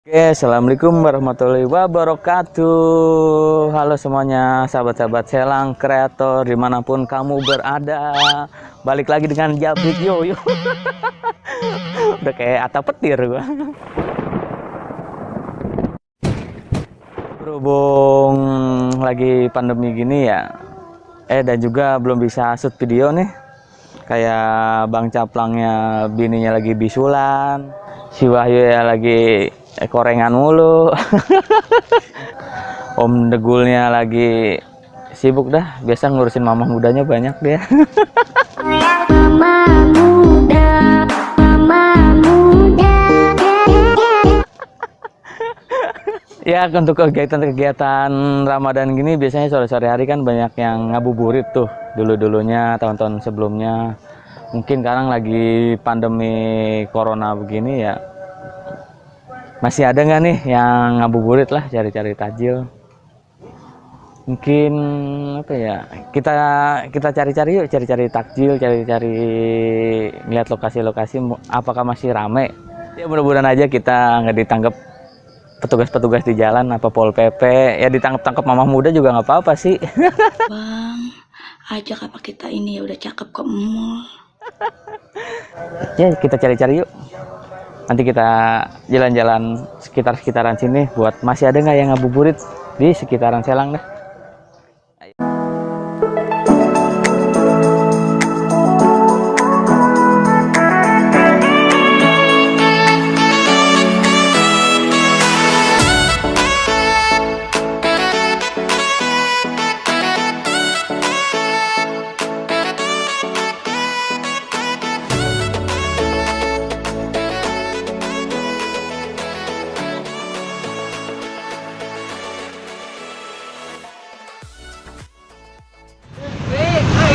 Oke, assalamualaikum warahmatullahi wabarakatuh. Halo semuanya, sahabat-sahabat Selang Kreator dimanapun kamu berada. Balik lagi dengan Jabrik Yoyo. Udah kayak Atta Petir gua. Berhubung lagi pandemi gini ya, dan juga belum bisa shoot video nih. Kayak Bang Caplangnya bininya lagi bisulan, si Wahyu ya lagi korengan mulu. Om Degulnya lagi sibuk dah, biasa ngurusin mama mudanya banyak dia. Mama muda, mama muda. Ya, untuk kegiatan-kegiatan Ramadan gini biasanya sore-sore hari kan banyak yang ngabuburit tuh. Dulu-dulunya, tahun-tahun sebelumnya. Mungkin sekarang lagi pandemi corona begini ya, masih ada nggak nih yang ngabuburit lah, cari-cari takjil. Mungkin apa ya, kita cari-cari yuk, cari-cari takjil, cari-cari lihat lokasi-lokasi apakah masih rame. Ya mudah-mudahan aja kita nggak ditangkap petugas-petugas di jalan, apa Pol PP. Ya ditangkap-tangkap mama muda juga nggak apa-apa sih. Bang, ajak apa kita ini ya udah cakep ke mall. Ya kita cari-cari yuk. Nanti kita jalan-jalan sekitar-sekitaran sini buat masih ada nggak yang ngabuburit di sekitaran Selang dah.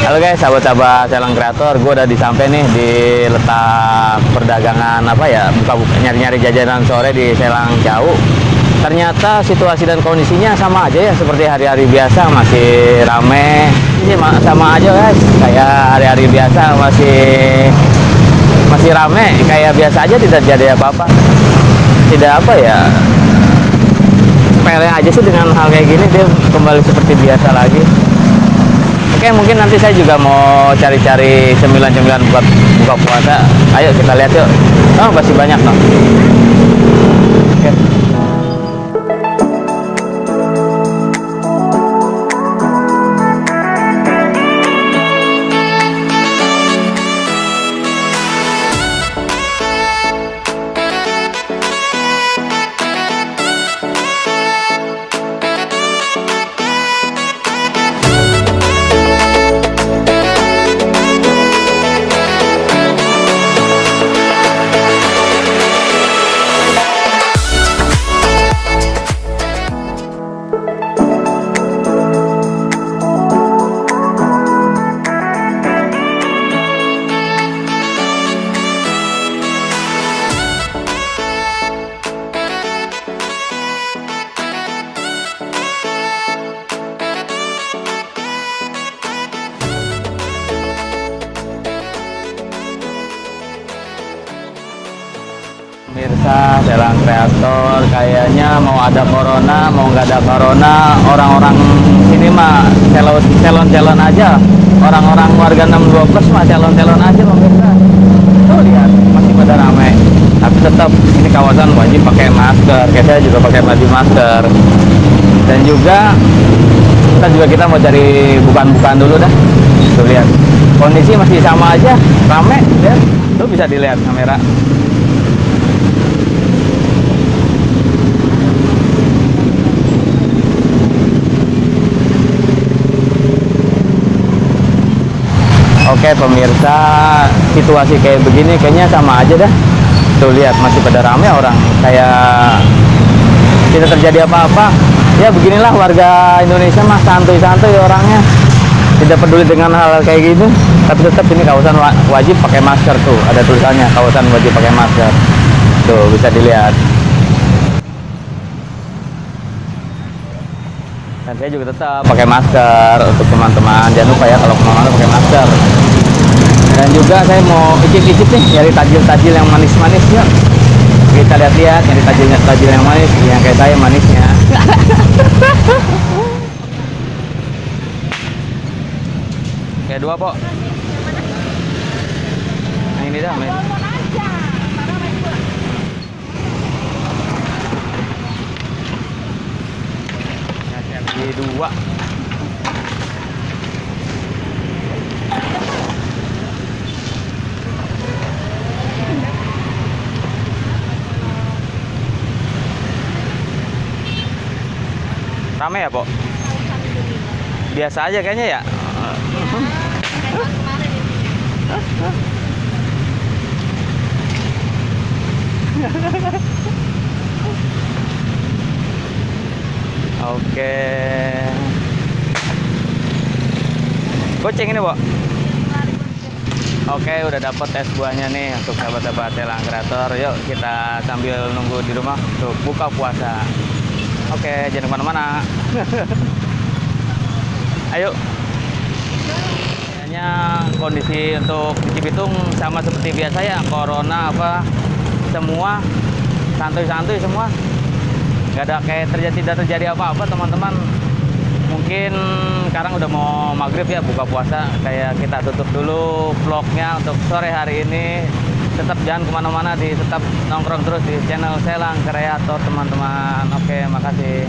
Halo guys, sahabat-sahabat Selang Kreator, gue udah disampai nih di letak perdagangan apa ya, buka-buka nyari-nyari jajanan sore di Selang Jauh. Ternyata situasi dan kondisinya sama aja ya seperti hari-hari biasa, masih rame. Ini sama aja guys, kayak hari-hari biasa masih rame, kayak biasa aja, tidak jadi apa-apa. Tidak apa ya, sepele aja sih dengan hal kayak gini, dia kembali seperti biasa lagi. Oke, mungkin nanti saya juga mau cari-cari cemilan-cemilan buat buka puasa. Ayo kita lihat yuk. Oh, masih banyak loh. Oke. Pemirsa Selang Kreator, kayaknya mau ada corona, mau nggak ada corona, orang-orang sini mah celon-celon aja. Orang-orang warga 62 plus mah celon-celon aja pemirsa. Tuh lihat, masih pada ramai. Tapi tetap ini kawasan wajib pakai masker. Kayak saya juga pakai wajib masker. Dan juga kita mau cari bukan-bukan dulu dah. Tuh lihat, kondisi masih sama aja, ramai ya. Tuh bisa dilihat kamera. Oke pemirsa, situasi kayak begini kayaknya sama aja dah. Tuh lihat, masih pada rame orang, kayak tidak terjadi apa-apa. Ya beginilah warga Indonesia mah, santuy-santuy orangnya, tidak peduli dengan hal kayak gitu. Tapi tetap ini kawasan wajib pakai masker. Tuh ada tulisannya, kawasan wajib pakai masker. Tuh bisa dilihat. Dan saya juga tetap pakai masker untuk teman-teman. Jangan lupa ya kalau kemana-mana pakai masker. Dan juga saya mau icip-icip nih, nyari tajil-tajil yang manis-manis ya. kita lihat-lihat, nyari tajil yang manis, yang kayak saya manisnya. Kayak dua, Pok. Nah, ini dah, main. Di dua. Rame ya, Pok? Biasa aja kayaknya ya. Oke. Goceng ini, Pok. Oke, udah dapet es buahnya nih untuk sahabat-sahabat Elang Kreator. Yuk kita sambil nunggu di rumah untuk buka puasa. Oke, jangan kemana-mana. Ayo. Kayaknya kondisi untuk di Cibitung sama seperti biasa ya. Corona apa semua santuy-santuy semua. Nggak ada kayak tidak terjadi apa-apa, teman-teman. Mungkin sekarang udah mau maghrib ya, buka puasa. Kayak kita tutup dulu vlognya untuk sore hari ini. Tetap jangan kemana-mana, tetap nongkrong terus di channel Elang Kreator, teman-teman. Oke, makasih.